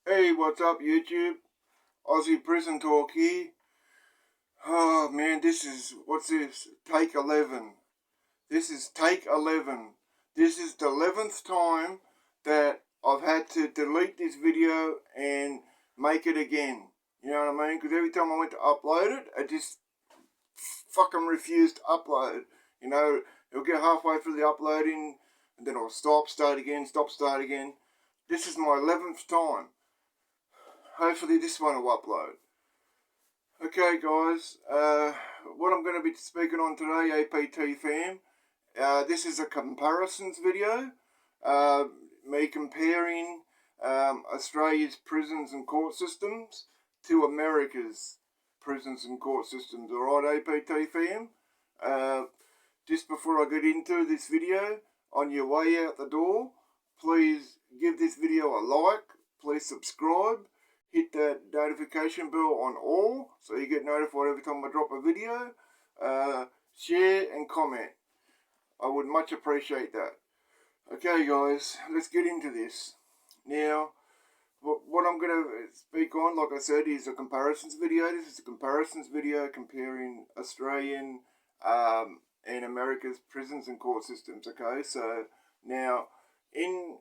Hey, what's up, YouTube? Aussie Prison Talk here. Oh man, what's this? Take 11. This is take 11. This is the 11th time that I've had to delete this video and make it again. You know what I mean? Because every time I went to upload it just fucking refused to upload. You know, it'll get halfway through the uploading and then it'll start again. This is my 11th time. Hopefully this one will upload. Okay guys, what I'm going to be speaking on today, APT fam, this is a comparisons video, me comparing Australia's prisons and court systems to America's prisons and court systems. Alright APT fam, just before I get into this video, on your way out the door, please give this video a like, please subscribe, hit that notification bell on all so you get notified every time I drop a video. Share and comment. I would much appreciate that. Okay guys, let's get into this. Now, what I'm going to speak on, like I said, is a comparisons video. This is a comparisons video comparing Australian and America's prisons and court systems. Okay, so now in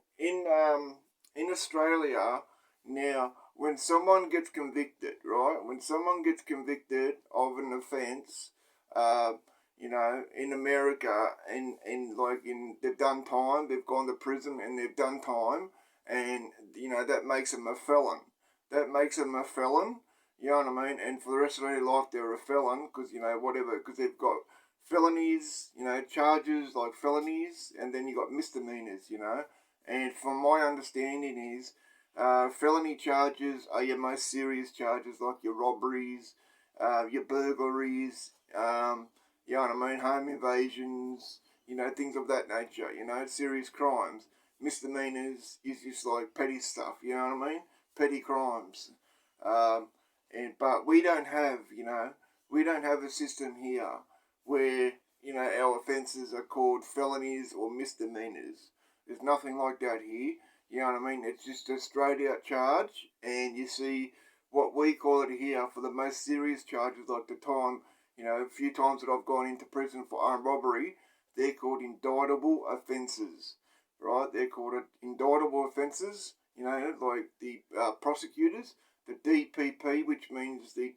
Australia, now when someone gets convicted, right? When someone gets convicted of an offence, you know, in America, and they've done time, they've gone to prison and they've done time, and you know that makes them a felon. That makes them a felon. You know what I mean? And for the rest of their life, they're a felon because because they've got felonies, charges like felonies, and then you got misdemeanors, And from my understanding is, felony charges are your most serious charges, like your robberies, your burglaries, you know what I mean, home invasions, things of that nature, serious crimes. Misdemeanors is just like petty stuff, you know what I mean, petty crimes. But we don't have, a system here where, our offences are called felonies or misdemeanors. There's nothing like that here. You know what I mean? It's just a straight out charge, and you see what we call it here for the most serious charges, like the time, a few times that I've gone into prison for armed robbery, they're called indictable offences, right? They're called indictable offences, like the prosecutors, the DPP, which means the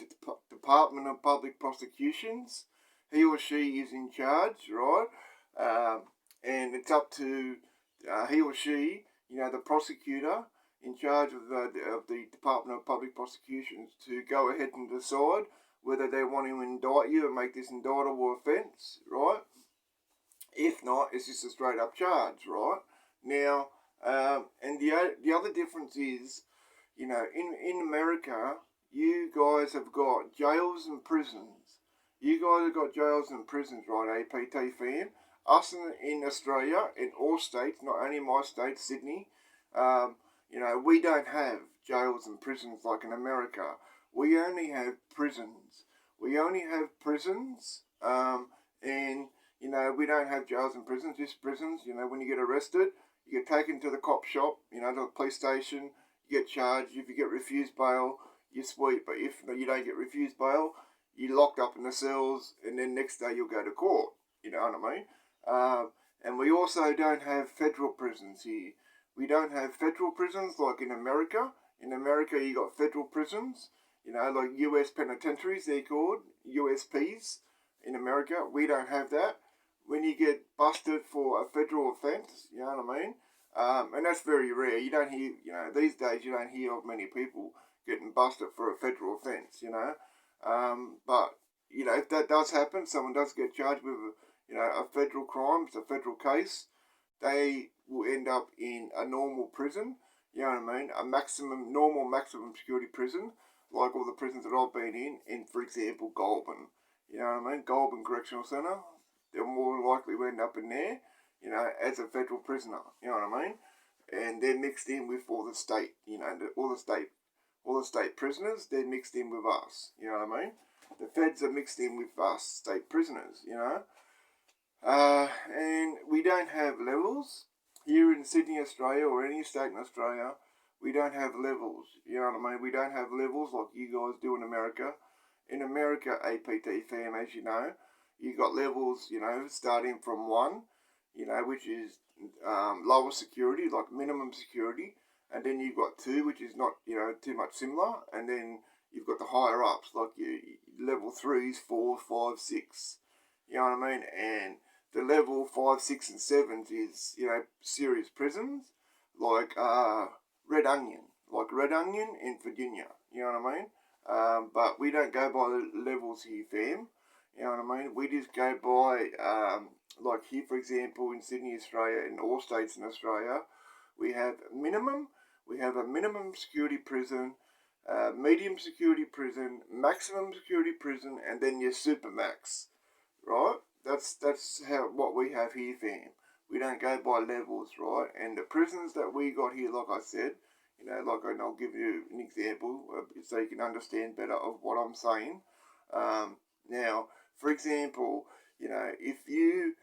Department of Public Prosecutions, he or she is in charge, right? And it's up to he or she, the prosecutor in charge of the Department of Public Prosecutions, to go ahead and decide whether they want to indict you and make this indictable offence, right? If not, it's just a straight up charge, right? Now, and the other difference is, in America, you guys have got jails and prisons. You guys have got jails and prisons, right, APT fam? Us in Australia, in all states, not only my state, Sydney, we don't have jails and prisons like in America. We only have prisons. We don't have jails and prisons, just prisons. When you get arrested, you get taken to the cop shop, to the police station, you get charged. If you get refused bail, you're sweet. But if you don't get refused bail, you're locked up in the cells, and then next day you'll go to court. You know what I mean? And we also don't have federal prisons here. We don't have federal prisons like in America. In America, you got federal prisons, like US penitentiaries, they're called, USPs in America. We don't have that. When you get busted for a federal offence, you know what I mean? And that's very rare. You don't hear, these days you don't hear of many people getting busted for a federal offence, But, if that does happen, someone does get charged with a federal crime, it's a federal case, they will end up in a normal prison, you know what I mean, normal maximum security prison, like all the prisons that I've been in, for example, Goulburn, you know what I mean, Goulburn Correctional Centre, they'll more likely end up in there, as a federal prisoner, you know what I mean, and they're mixed in with all the state, all the state prisoners, they're mixed in with us, you know what I mean, the feds are mixed in with us, state prisoners, and we don't have levels here in Sydney, Australia, or any state in Australia. we don't have levels. You know what I mean? We don't have levels like you guys do in America. In America, APT fam, as you know, you got levels, you know, starting from 1, you know, which is lower security, like minimum security, and then you've got 2, which is not, you know, too much similar, and then you've got the higher ups, like your level 3s, 4, 5, 6, you know what I mean, and the level 5, 6, and 7s is, you know, serious prisons, like Red Onion in Virginia, you know what I mean, but we don't go by the levels here, fam. You know what I mean? We just go by, like here, for example, in Sydney, Australia, in all states in Australia, we have a minimum security prison, medium security prison, maximum security prison, and then your supermax, right? That's what we have here, fam. We don't go by levels, right? And the prisons that we got here, like I said, you know, like, and I'll give you an example so you can understand better of what I'm saying. Now, for example, you know, if you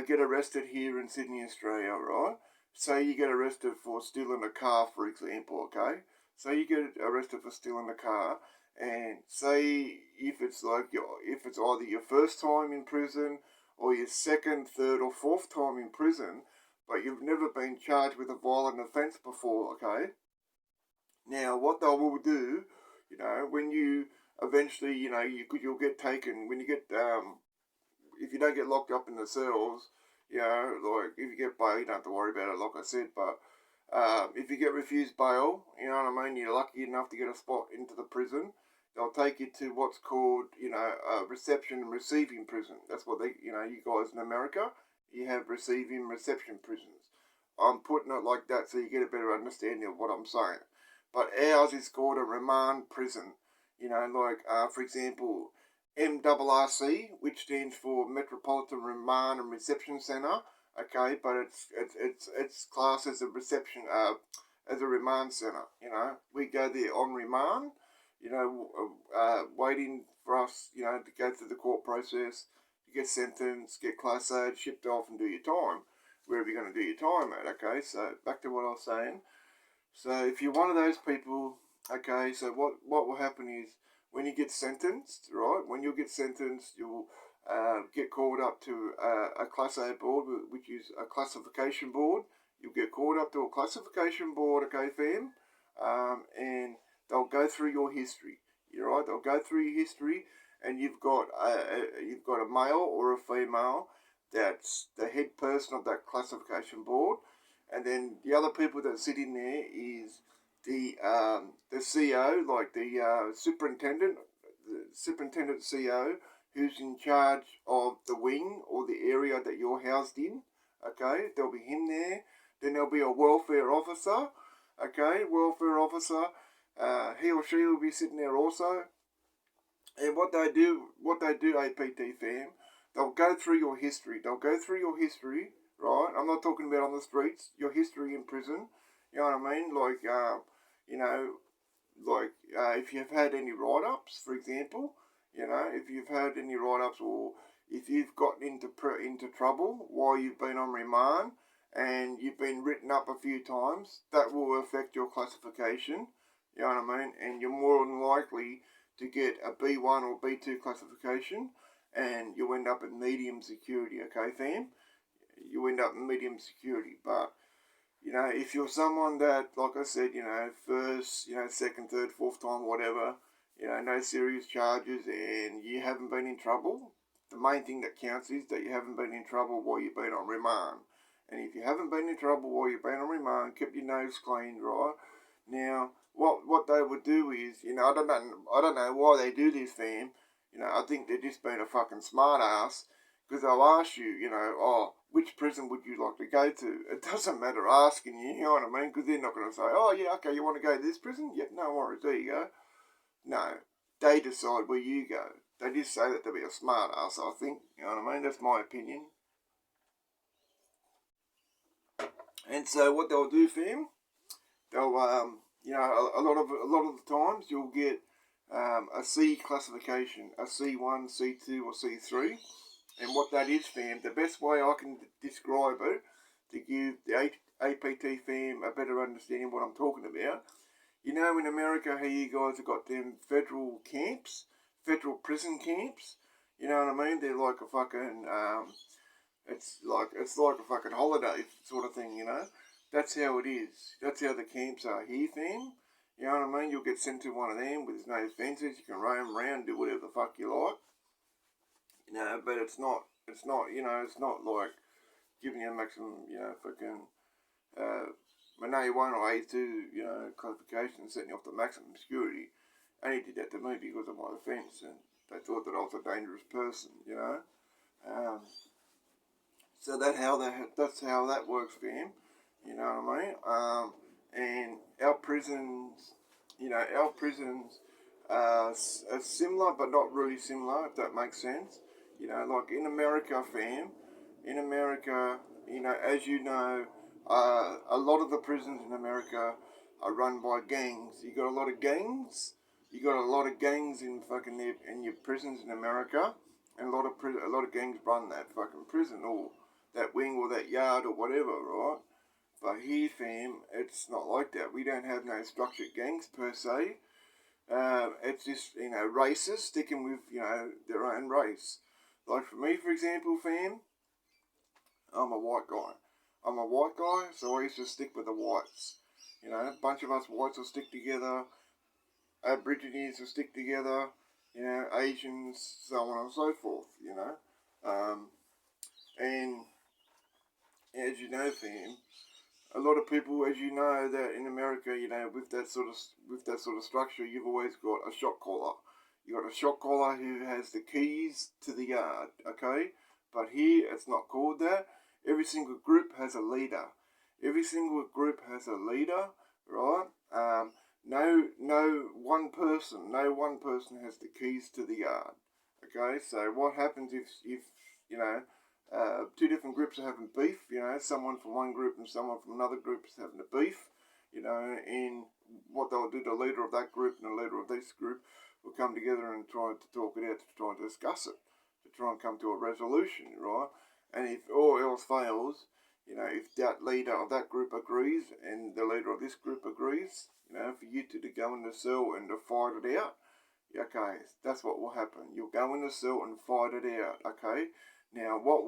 get arrested here in Sydney, Australia, right? Say you get arrested for stealing a car, for example, okay? Say you get arrested for stealing a car, and say if it's either your first time in prison or your second, third, or fourth time in prison, but you've never been charged with a violent offence before, okay? Now, what they will do, you know, when you eventually, you know, you'll get taken, when you get, if you don't get locked up in the cells, you know, like, if you get bail, you don't have to worry about it, like I said, but if you get refused bail, you know what I mean, you're lucky enough to get a spot into the prison, they'll take you to what's called, you know, reception and receiving prison. That's what they, you know, you guys in America, you have receiving reception prisons. I'm putting it like that so you get a better understanding of what I'm saying. But ours is called a remand prison. You know, like, for example, MRRC, which stands for Metropolitan Remand and Reception Centre. Okay, but it's classed as a reception, as a remand centre. You know, we go there on remand. You know, waiting for us, you know, to go through the court process, to get sentenced, get class A, shipped off, and do your time wherever you're going to do your time at. Okay, so back to what I was saying. So if you're one of those people, okay, so what will happen is when you get sentenced, right, when you'll get sentenced, you'll get called up to a Class A board, which is a classification board. You'll get called up to a classification board, okay, fam, and they'll go through your history. You're right, they'll go through your history, and you've got a male or a female that's the head person of that classification board. And then the other people that sit in there is the CO, like the superintendent CO, who's in charge of the wing or the area that you're housed in. Okay, there'll be him there. Then there'll be a welfare officer. Okay, welfare officer. He or she will be sitting there also. And what they do, APT fam, they'll go through your history. Right? I'm not talking about on the streets, your history in prison. You know what I mean? Like, you know, like if you've had any write-ups, for example, you know, if you've had any write-ups or if you've gotten into trouble while you've been on remand and you've been written up a few times, that will affect your classification. You know what I mean? And you're more than likely to get a B1 or B2 classification and you'll end up in medium security, okay, fam? You end up in medium security. But, you know, if you're someone that, like I said, you know, first, you know, second, third, fourth time, whatever, you know, no serious charges and you haven't been in trouble, the main thing that counts is that you haven't been in trouble while you've been on remand. And if you haven't been in trouble while you've been on remand, kept your nose clean, right? Now, what they would do is, you know, I don't know why they do this, fam. You know, I think they're just being a fucking smart ass. Because they'll ask you, you know, oh, which prison would you like to go to? It doesn't matter asking you, you know what I mean? Because they're not going to say, oh, yeah, okay, you want to go to this prison? Yeah, no worries, there you go. No, they decide where you go. They just say that to be a smart ass, I think. You know what I mean? That's my opinion. And so what they'll do, fam, they'll, you know, a lot of the times you'll get a C classification, a C1, C2, or C3. And what that is, fam, the best way I can describe it to give the APT fam a better understanding of what I'm talking about. You know, in America, how you guys have got them federal camps, federal prison camps. You know what I mean? They're like a fucking, it's like a fucking holiday sort of thing. You know, that's how it is. That's how the camps are here, fam. You know what I mean? You'll get sent to one of them with no fences. You can roam around, do whatever the fuck you like. You know, but it's not, you know, it's not like giving you a maximum, you know, fucking, an A1 or A2, you know, classification and setting off the maximum security. And he did that to me because of my offence, and they thought that I was a dangerous person, you know. So that's how that works for him, you know what I mean? And our prisons, you know, are similar, but not really similar, if that makes sense. You know, like in America, fam, in America, you know, as you know, a lot of the prisons in America are run by gangs. You got a lot of gangs. You got a lot of gangs in fucking in your prisons in America, and a lot of gangs run that fucking prison or that wing or that yard or whatever, right? But here, fam, it's not like that. We don't have no structured gangs per se. It's just, you know, races sticking with, you know, their own race. Like for me, for example, fam, I'm a white guy. I'm a white guy, so I used to stick with the whites. You know, a bunch of us whites will stick together. Aborigines will stick together. You know, Asians, so on and so forth. You know, and as you know, fam, a lot of people, as you know, that in America, you know, with that sort of structure, you've always got a shot caller. You got a shot caller who has the keys to the yard, okay? But here, it's not called that. Every single group has a leader. Every single group has a leader, right? No one person has the keys to the yard. Okay, so what happens if you know, two different groups are having beef, you know, someone from one group and someone from another group is having a beef, you know, and what they'll do, the leader of that group and the leader of this group will come together and try to talk it out, to try and discuss it, to try and come to a resolution, right? And if all else fails, you know, if that leader of that group agrees and the leader of this group agrees, you know, for you two to go in the cell and to fight it out, okay, that's what will happen. You'll go in the cell and fight it out, okay? Now, what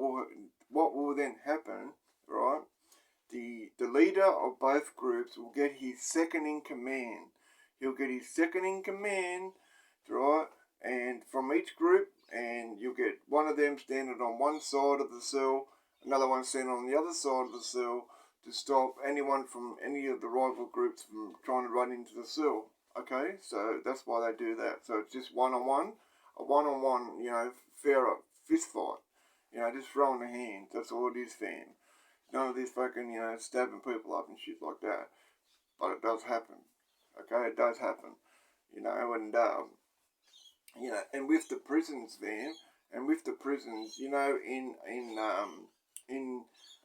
will then happen, right? The leader of both groups will get his second in command. He'll get his second in command, right? And from each group, and you'll get one of them standing on one side of the cell, another one standing on the other side of the cell to stop anyone from any of the rival groups from trying to run into the cell. Okay, so that's why they do that. So it's just one-on-one, a one-on-one, you know, fair fist fight. You know, just throwing the hands. That's all it is, fam. None of this fucking, you know, stabbing people up and shit like that. But it does happen. Okay, it does happen. You know, and you know, and with the prisons, fam, and with the prisons, you know, in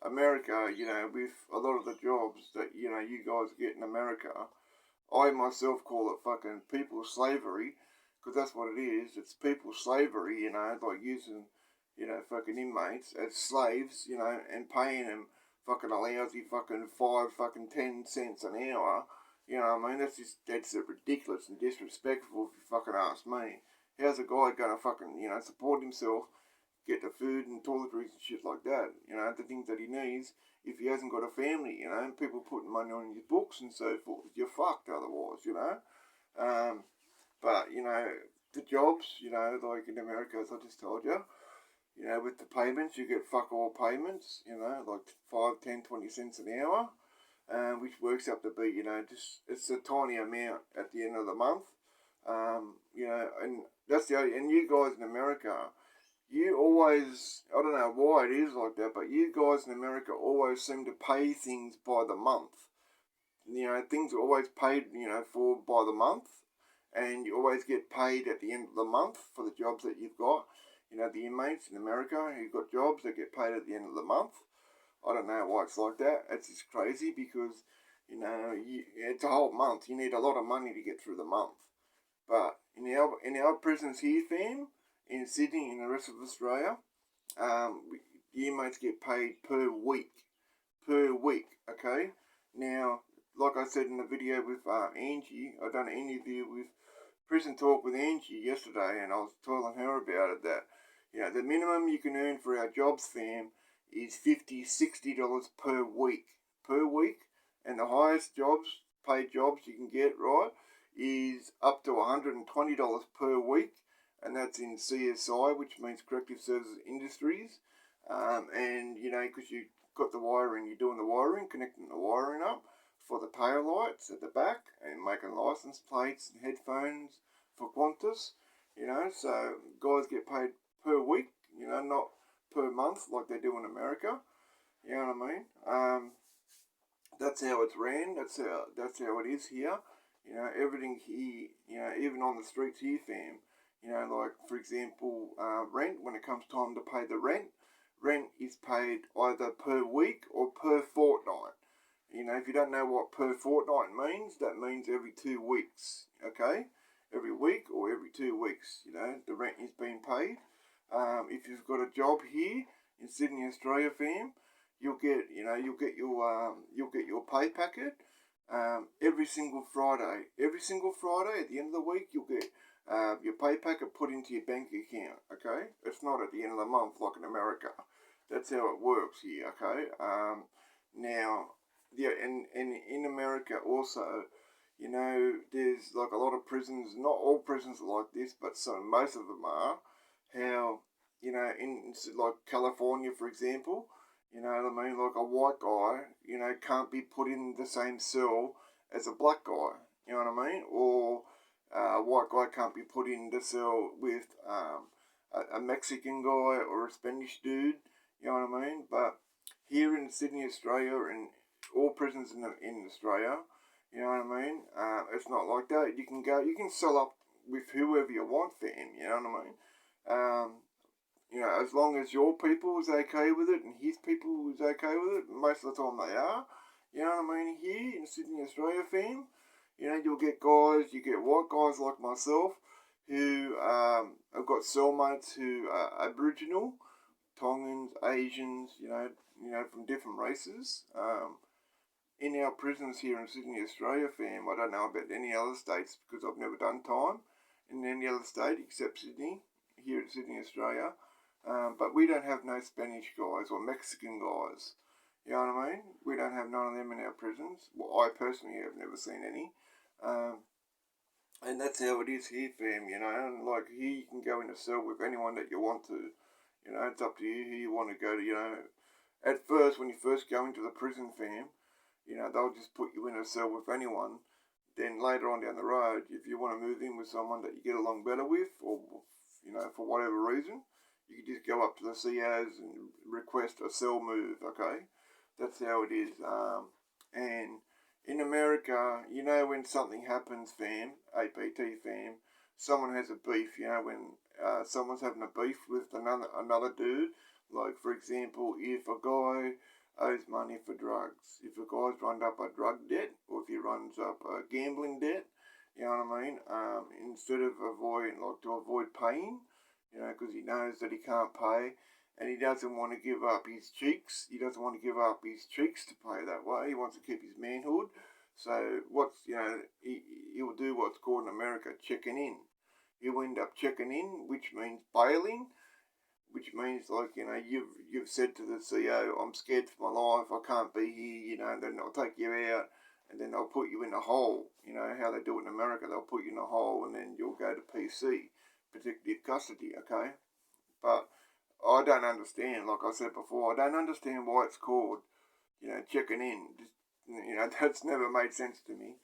America, you know, with a lot of the jobs that, you know, you guys get in America, I myself call it fucking people slavery, because that's what it is. It's people slavery, you know, like using, you know, fucking inmates as slaves, you know, and paying them fucking a lousy fucking 10 cents an hour. You know what I mean? That's ridiculous and disrespectful if you fucking ask me. How's a guy gonna fucking, you know, support himself, get the food and toiletries and shit like that, you know, the things that he needs, if he hasn't got a family, you know, and people putting money on his books and so forth. You're fucked otherwise, you know. But, you know, the jobs, you know, like in America, as I just told you, you know, with the payments, you get fuck all payments, you know, like 5, 10, 20 cents an hour, which works up to be, you know, just, it's a tiny amount at the end of the month. You know, and that's and you guys in America, you always, I don't know why it is like that, but you guys in America always seem to pay things by the month. You know, things are always paid, you know, for by the month, and you always get paid at the end of the month for the jobs that you've got. You know, the inmates in America who've got jobs, they get paid at the end of the month. I don't know why it's like that. It's just crazy because, you know, it's a whole month. You need a lot of money to get through the month. But in our prisons here, fam, in Sydney and the rest of Australia, the inmates get paid per week. per week, okay? Now, like I said in the video with Angie, I done an interview with Prison Talk with Angie yesterday, and I was telling her about it that, the minimum you can earn for our jobs, fam, is $50, $60 per week, and the highest paid jobs you can get, right, is up to $120 per week, and that's in CSI, which means Corrective Services Industries, and, because you got the wiring, you're doing the wiring, connecting the wiring up for the tail lights at the back, and making license plates and headphones for Qantas, so guys get paid per week, not per month like they do in America, you know what I mean? That's how it's ran, that's how it is here, everything here, even on the streets here, fam, like, for example, rent, when it comes time to pay the rent is paid either per week or per fortnight. If you don't know what per fortnight means, that means every 2 weeks, okay? Every week or every 2 weeks, the rent is being paid. If you've got a job here in Sydney, Australia, fam, you'll get your pay packet every single Friday. Every single Friday at the end of the week, you'll get your pay packet put into your bank account, okay? It's not at the end of the month like in America. That's how it works here, okay? Now, yeah, and in America also, there's like a lot of prisons, not all prisons are like this, but most of them are, how, in like California, for example, what I mean, like a white guy, can't be put in the same cell as a black guy, you know what I mean? Or a white guy can't be put in the cell with a Mexican guy or a Spanish dude, you know what I mean? But here in Sydney, Australia, and all prisons in Australia, you know what I mean? It's not like that. You can sell up with whoever you want, fam, you know what I mean? As long as your people is okay with it and his people is okay with it, most of the time they are, you know what I mean? Here in Sydney, Australia, fam, you'll get white guys like myself who have got cellmates who are Aboriginal, Tongans, Asians, from different races. In our prisons here in Sydney, Australia, fam, I don't know about any other states because I've never done time in any other state except Sydney, here in Sydney, Australia. But we don't have no Spanish guys or Mexican guys. You know what I mean? We don't have none of them in our prisons. Well, I personally have never seen any. And that's how it is here, fam, and like here you can go in a cell with anyone that you want to. It's up to you who you want to go to, At first, when you first go into the prison, fam, they'll just put you in a cell with anyone. Then later on down the road, if you want to move in with someone that you get along better with, or, for whatever reason, you can just go up to the COs and request a cell move, okay? That's how it is. And in America, when something happens, fam, APT fam, someone has a beef, when someone's having a beef with another dude, like, for example, if a guy owes money for drugs, if a guy's run up a drug debt, or if he runs up a gambling debt, you know what I mean, instead of to avoid paying, because he knows that he can't pay, and he doesn't want to give up his cheeks. He doesn't want to give up his cheeks to pay that way. He wants to keep his manhood. So he'll do what's called in America checking in. He'll end up checking in, which means bailing, which means like, you've said to the CO, I'm scared for my life, I can't be here, then they'll take you out, and then they'll put you in a hole, how they do it in America, they'll put you in a hole, and then you'll go to PC, protective custody, okay? But I don't understand, like I said before, I don't understand why it's called, checking in. Just, that's never made sense to me.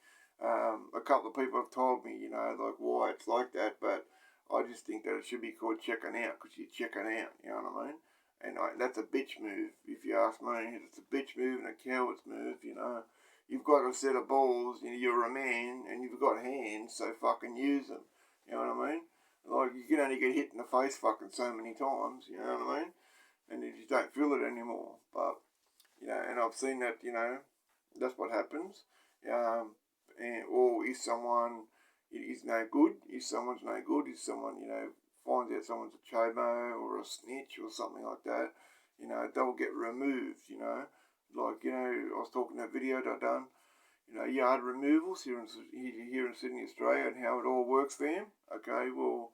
A couple of people have told me, like why it's like that, but I just think that it should be called checking out, because you're checking out, you know what I mean? And that's a bitch move, if you ask me. It's a bitch move and a coward's move, You've got a set of balls, you're a man, and you've got hands, so fucking use them, you know what I mean? Like, you can only get hit in the face fucking so many times, you know what I mean? And you just don't feel it anymore. But, and I've seen that, that's what happens. Or if someone is no good, if someone's no good, if someone, finds out someone's a chomo or a snitch or something like that, they'll get removed, Like, I was talking that video that I done, yard removals here in Sydney, Australia, and how it all works for them. Okay, well,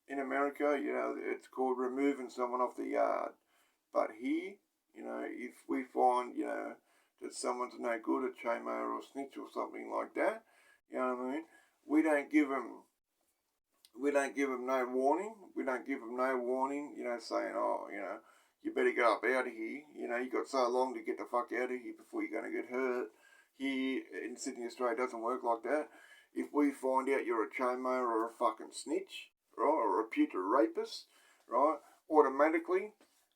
in America, it's called removing someone off the yard. But here, if we find, that someone's no good, a chainmail or a snitch or something like that, you know what I mean? We don't give them no warning. We don't give them no warning, saying, oh, you better get up out of here. You got so long to get the fuck out of here before you're going to get hurt. Here in Sydney, Australia, it doesn't work like that. If we find out you're a chainmail or a fucking snitch, right, or a reputed rapist, right, automatically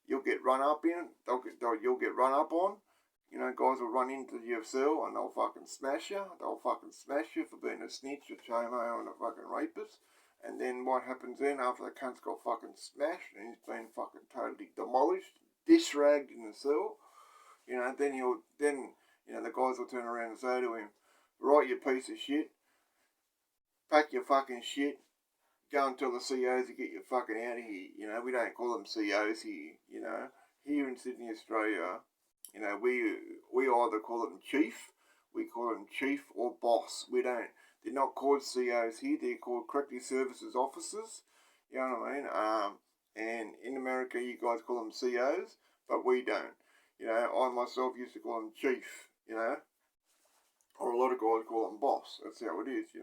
you'll get run up in. You'll get run up on. Guys will run into your cell and they'll fucking smash you. They'll fucking smash you for being a snitch, a chainmail, and a fucking rapist. And then what happens then after the cunt's got fucking smashed and he's been fucking totally demolished, disragged in the cell, then the guys will turn around and say to him, right, you piece of shit, pack your fucking shit, go and tell the COs to get you fucking out of here. We don't call them COs here, Here in Sydney, Australia, we either call them chief, we call them chief or boss. They're not called COs here, they're called corrective services officers, you know what I mean? And in America, you guys call them COs, but we don't. I myself used to call them chief, or a lot of guys call them boss. That's how it is,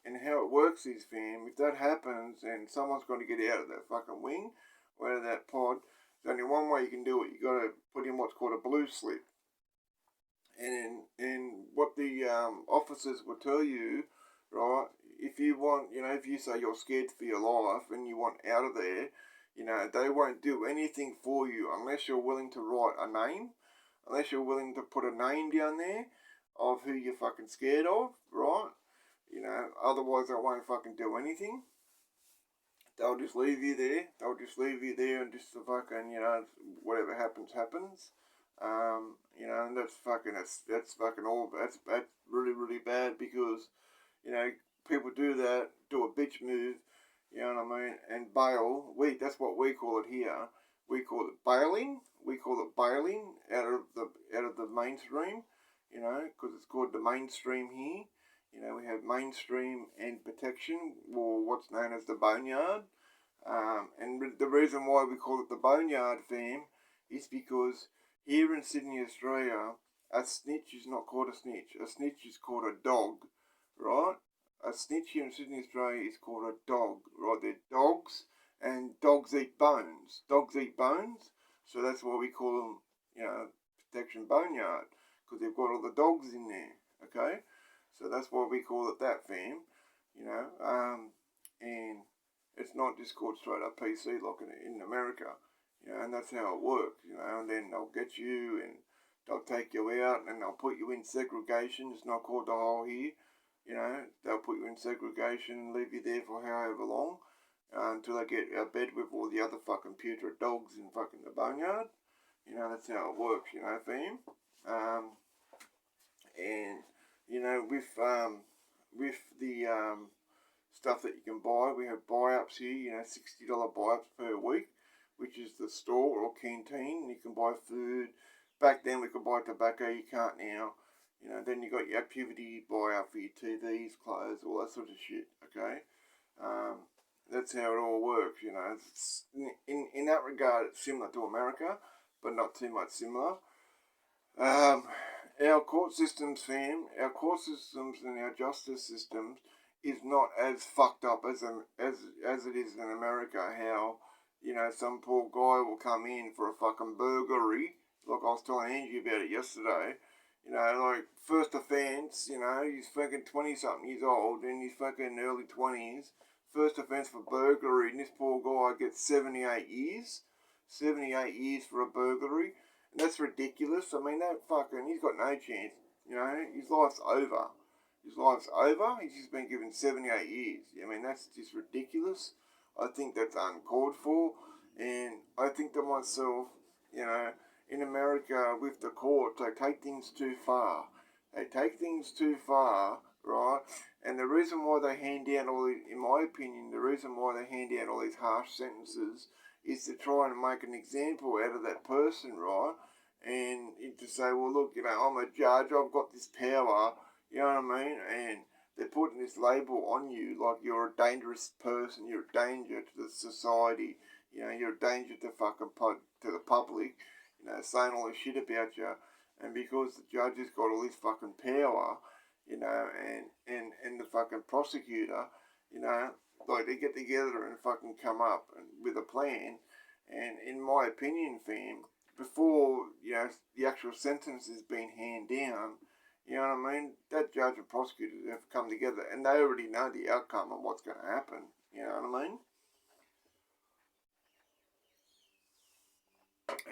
And how it works is, fam, if that happens and someone's got to get out of that fucking wing or out of that pod, there's only one way you can do it. You got to put in what's called a blue slip. And what the officers will tell you, right, if you want, if you say you're scared for your life and you want out of there, they won't do anything for you unless you're willing to write a name, unless you're willing to put a name down there of who you're fucking scared of, right? Otherwise they won't fucking do anything. They'll just leave you there. And just to fucking, whatever happens, happens. And that's really, really bad because, people do that, do a bitch move, you know what I mean, and bail. That's what we call it here. We call it bailing. We call it bailing out of the mainstream, because it's called the mainstream here. We have mainstream and protection, or what's known as the boneyard. And the reason why we call it the boneyard, fam, is because here in Sydney, Australia, a snitch is not called a snitch. A snitch is called a dog, right? A snitch here in Sydney, Australia is called a dog, right? They're dogs, and dogs eat bones. Dogs eat bones, so that's why we call them, protection boneyard, because they've got all the dogs in there, okay? So that's why we call it that, fam, and it's not just called straight up PC like in America, and that's how it works, and then they'll get you and they'll take you out and they'll put you in segregation. It's not called the hole here, they'll put you in segregation and leave you there for however long, until they get out of bed with all the other fucking putrid dogs in fucking the boneyard. That's how it works, fam. And with the stuff that you can buy, we have buy-ups here, $60 buy-ups per week, which is the store or canteen. You can buy food. Back then we could buy tobacco, you can't now. Then you got your activity buy-up for your TVs, clothes, all that sort of shit, okay? That's how it all works, It's, in that regard, it's similar to America, but not too much similar. Our court systems, fam, and our justice systems is not as fucked up as it is in America. How, some poor guy will come in for a fucking burglary, like I was telling Angie about it yesterday. Like, first offence, he's fucking 20-something years old, in his fucking early 20s. First offence for burglary, and this poor guy gets 78 years. 78 years for a burglary. And that's ridiculous. I mean, he's got no chance. His life's over. He's just been given 78 years. I mean, that's just ridiculous. I think that's uncalled for. And I think to myself, in America with the court, they take things too far. Right? And the reason why they hand down in my opinion, the reason why they hand down all these harsh sentences is to try and make an example out of that person, right? and to say, well, look, I'm a judge, I've got this power, you know what I mean? And they're putting this label on you like you're a dangerous person, you're a danger to the society, you're a danger to to the public, saying all this shit about you. And because the judge has got all this fucking power, and the fucking prosecutor, like they get together and fucking come up with a plan. And in my opinion, fam, before the actual sentence has been handed down, you know what I mean? That judge and prosecutor have come together and they already know the outcome and what's going to happen. You know what I mean?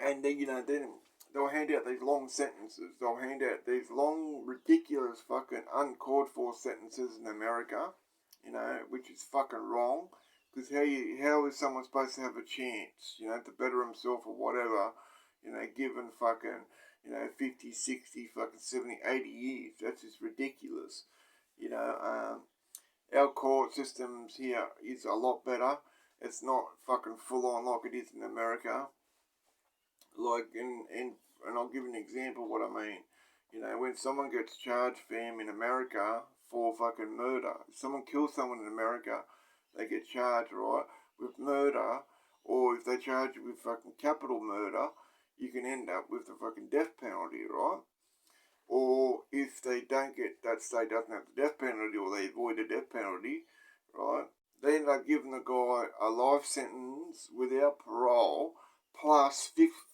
And then they'll hand out these long sentences. They'll hand out these long, ridiculous, fucking uncalled for sentences in America. Which is fucking wrong. Because how is someone supposed to have a chance, to better himself or whatever, given fucking, 50, 60, fucking 70, 80 years? That's just ridiculous. Our court systems here is a lot better. It's not fucking full on like it is in America. Like, and I'll give an example of what I mean. When someone gets charged, fam, in America for fucking murder, if someone kills someone in America, they get charged, right, with murder, or if they charge you with fucking capital murder, you can end up with the fucking death penalty, right? Or if they don't get, that state doesn't have the death penalty, or they avoid the death penalty, right, they end up giving the guy a life sentence without parole, plus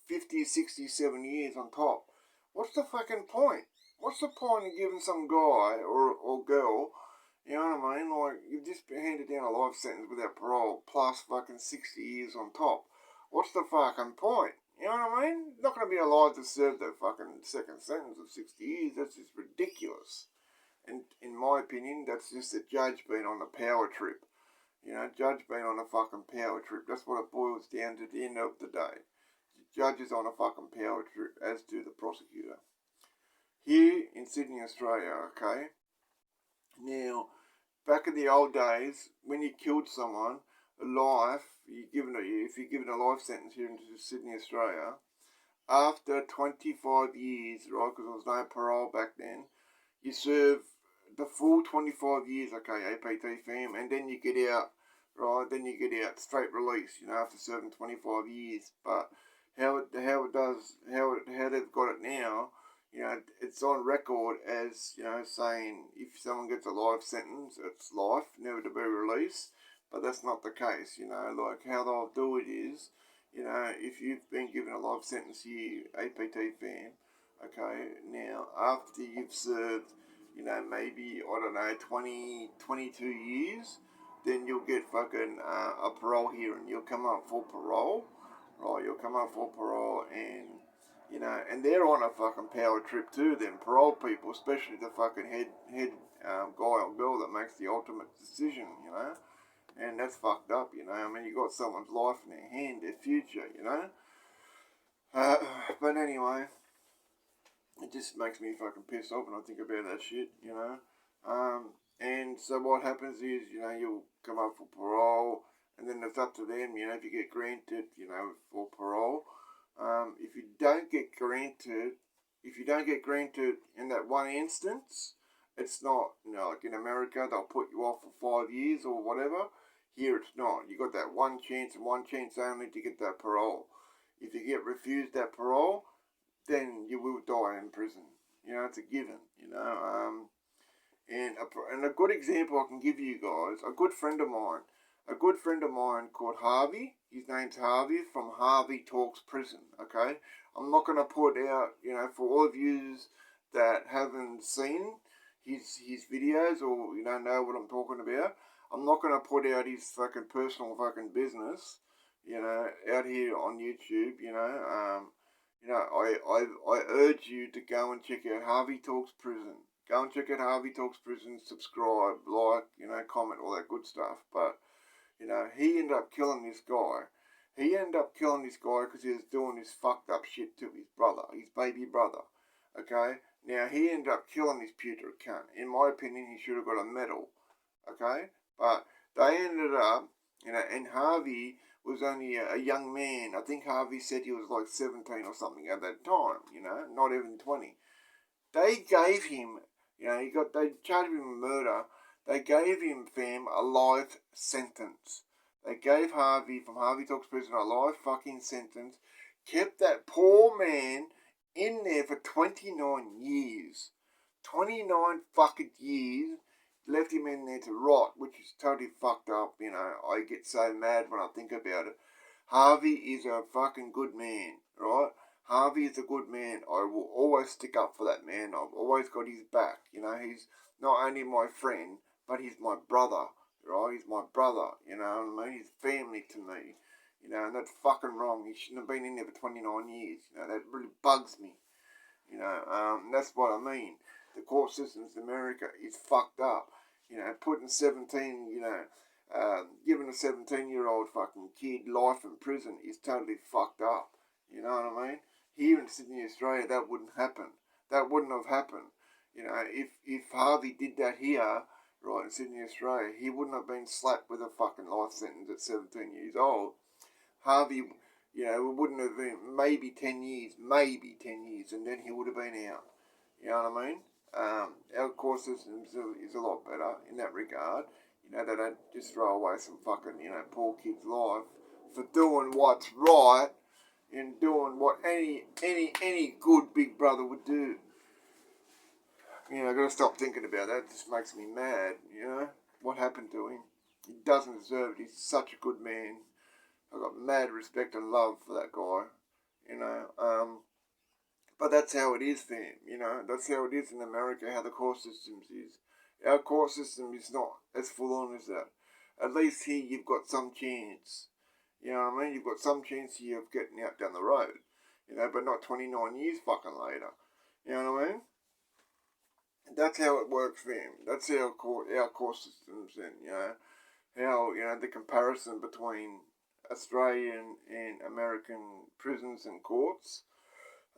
50, 60, 70 years on top. What's the fucking point? What's the point of giving some guy or girl, you know what I mean? Like, you've just been handed down a life sentence without parole, plus fucking 60 years on top. What's the fucking point? You know what I mean? Not going to be alive to serve that fucking second sentence of 60 years. That's just ridiculous. And in my opinion, that's just the judge being on a power trip. Judge being on a fucking power trip. That's what it boils down to at the end of the day. The judge is on a fucking power trip, as do the prosecutor. Here in Sydney, Australia, okay? Now, back in the old days, when you killed someone, if you're given a life sentence here in Sydney, Australia, after 25 years, right, because there was no parole back then, you serve the full 25 years, okay, APT fam, and then you get out, right, then you get out straight release, after serving 25 years. But how they've got it now, it's on record as, saying if someone gets a life sentence, it's life, never to be released. But that's not the case, like how they'll do it is, if you've been given a life sentence here, APT fam, okay, now after you've served, maybe, I don't know, 20, 22 years, then you'll get fucking a parole hearing. You'll come up for parole, right? You'll come up for parole and, and they're on a fucking power trip too, then parole people, especially the fucking head guy or girl that makes the ultimate decision, and that's fucked up, I mean, you got someone's life in their hand, their future, but anyway, it just makes me fucking pissed off when I think about that shit, and so what happens is, you'll come up for parole, and then it's up to them, if you get granted, for parole. If you don't get granted in that one instance, it's not, like in America, they'll put you off for 5 years or whatever. Here it's not. You got that one chance and one chance only to get that parole. If you get refused that parole, then you will die in prison. It's a given, and a good example I can give you guys, a good friend of mine called Harvey. His name's Harvey from Harvey Talks Prison, okay? I'm not going to put out, for all of you that haven't seen his videos or you don't know what I'm talking about, I'm not going to put out his fucking personal fucking business, out here on YouTube, I urge you to go and check out Harvey Talks Prison. Go and check out Harvey Talks Prison, subscribe, like, comment, all that good stuff. But, he ended up killing this guy. He ended up killing this guy because he was doing this fucked up shit to his brother, his baby brother. Okay? Now, he ended up killing this putrid cunt. In my opinion, he should have got a medal. Okay? But they ended up, and Harvey was only a young man. I think Harvey said he was like 17 or something at that time, not even 20. They gave him, they charged him with murder. They gave him, fam, a life sentence. They gave Harvey, from Harvey Talks Prison, a life fucking sentence. Kept that poor man in there for 29 years. 29 fucking years. Left him in there to rot, which is totally fucked up, I get so mad when I think about it. Harvey is a fucking good man, right? Harvey is a good man. I will always stick up for that man. I've always got his back. He's not only my friend, but he's my brother, right? He's my brother, you know what I mean? He's family to me, and that's fucking wrong. He shouldn't have been in there for 29 years. That really bugs me, that's what I mean. The court systems in America is fucked up. Putting 17, giving a 17-year-old fucking kid life in prison is totally fucked up. You know what I mean? Here in Sydney, Australia, that wouldn't happen. That wouldn't have happened. If Harvey did that here, right, in Sydney, Australia, he wouldn't have been slapped with a fucking life sentence at 17 years old. Harvey, wouldn't have been maybe 10 years, and then he would have been out. You know what I mean? Our court system is a lot better in that regard. They don't just throw away some fucking, poor kid's life for doing what's right and doing what any good big brother would do. I've got to stop thinking about that. It just makes me mad, What happened to him? He doesn't deserve it. He's such a good man. I've got mad respect and love for that guy, But that's how it is, fam, That's how it is in America, how the court system is. Our court system is not as full on as that. At least here you've got some chance. You know what I mean? You've got some chance here of getting out down the road. But not 29 years fucking later. You know what I mean? That's how it works, fam. That's how our court systems and, how, the comparison between Australian and American prisons and courts.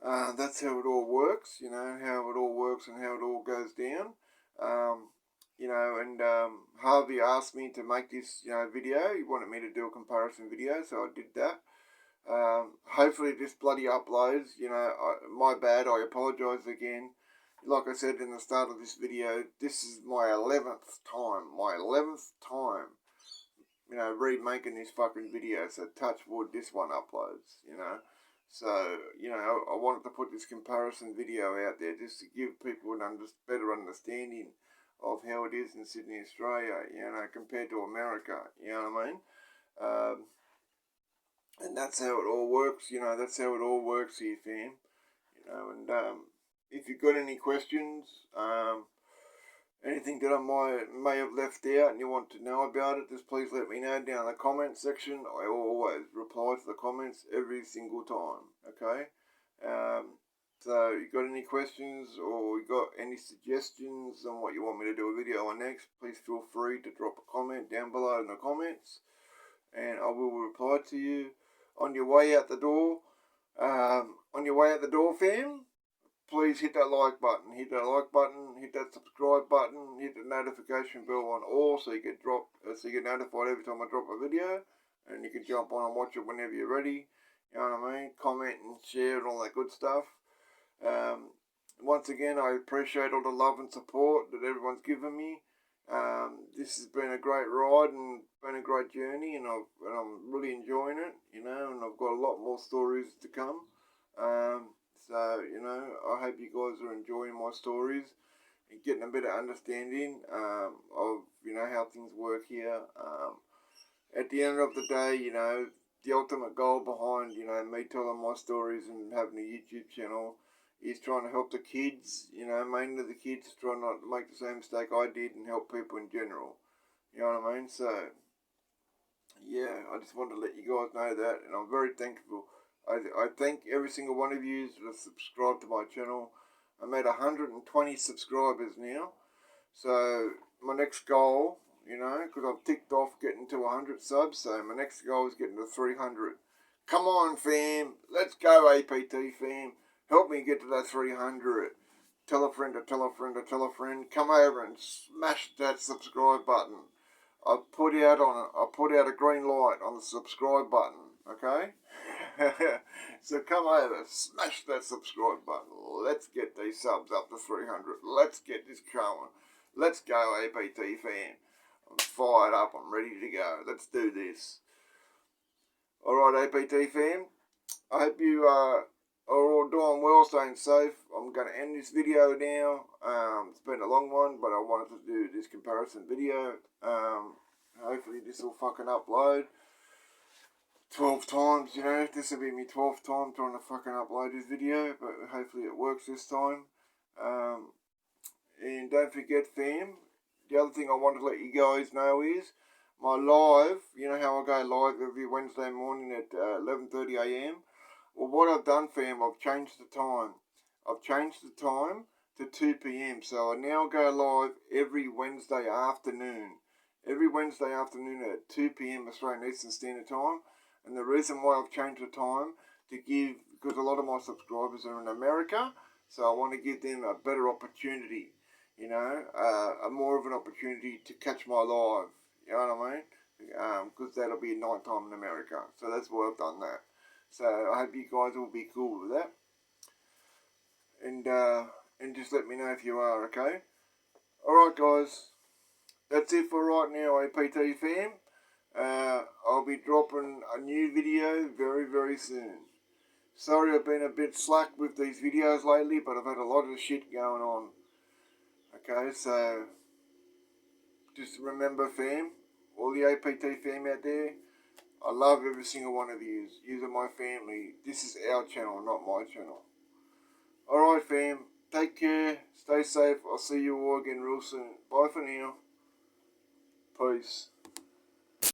That's how it all works, how it all works and how it all goes down. Harvey asked me to make this, video. He wanted me to do a comparison video, so I did that. Hopefully this bloody uploads, my bad, I apologise again. Like I said in the start of this video, this is my 11th time, remaking this fucking video, so touch wood, this one uploads, So, I wanted to put this comparison video out there just to give people a better understanding of how it is in Sydney, Australia, compared to America, you know what I mean? And that's how it all works, that's how it all works here, fam. If you've got any questions, anything that I may have left out and you want to know about it, just please let me know down in the comment section. I always reply to the comments every single time, okay? So, you got any questions or you got any suggestions on what you want me to do a video on next, please feel free to drop a comment down below in the comments and I will reply to you. On your way out the door, fam, please hit that like button, hit that subscribe button, hit the notification bell on all so you get notified every time I drop a video, and you can jump on and watch it whenever you're ready. You know what I mean? Comment and share and all that good stuff. Once again, I appreciate all the love and support that everyone's given me. This has been a great ride and been a great journey, and I'm really enjoying it, and I've got a lot more stories to come. So, I hope you guys are enjoying my stories and getting a better understanding of, how things work here. At the end of the day, the ultimate goal behind, me telling my stories and having a YouTube channel is trying to help the kids, mainly the kids, trying not to make the same mistake I did and help people in general. You know what I mean? So, yeah, I just wanted to let you guys know that, and I'm very thankful. I thank every single one of you that have subscribed to my channel. I'm at 120 subscribers now. So, my next goal, because I've ticked off getting to 100 subs, so my next goal is getting to 300. Come on, fam. Let's go, APT fam. Help me get to that 300. Tell a friend to tell a friend to tell a friend. Come over and smash that subscribe button. I put out a green light on the subscribe button, okay? So come over, smash that subscribe button. Let's get these subs up to 300. Let's get this going. Let's go, APT fam. I'm fired up. I'm ready to go. Let's do this. Alright, APT fam. I hope you are all doing well, staying safe. I'm going to end this video now. It's been a long one, but I wanted to do this comparison video. Hopefully this will fucking upload 12 times, you know. This will be my 12th time trying to fucking upload this video, but hopefully it works this time. And don't forget, fam, the other thing I want to let you guys know is my live, you know how I go live every Wednesday morning at 11:30 a.m. Well, what I've done, fam, I've changed the time. I've changed the time to 2 p.m. So I now go live every Wednesday afternoon. Every Wednesday afternoon at 2 p.m. Australian Eastern Standard Time. And the reason why I've changed the time because a lot of my subscribers are in America, so I want to give them a better opportunity, you know, more of an opportunity to catch my live, you know what I mean? Because that'll be night time in America, so that's why I've done that. So I hope you guys will be cool with that, and just let me know if you are, okay? Alright guys, that's it for right now, APT fam. I'll be dropping a new video very, very soon. Sorry I've been a bit slack with these videos lately, but I've had a lot of shit going on. Okay, so just remember, fam, all the APT fam out there, I love every single one of you. You are my family. This is our channel, not my channel. Alright, fam, take care, stay safe. I'll see you all again real soon. Bye for now. Peace.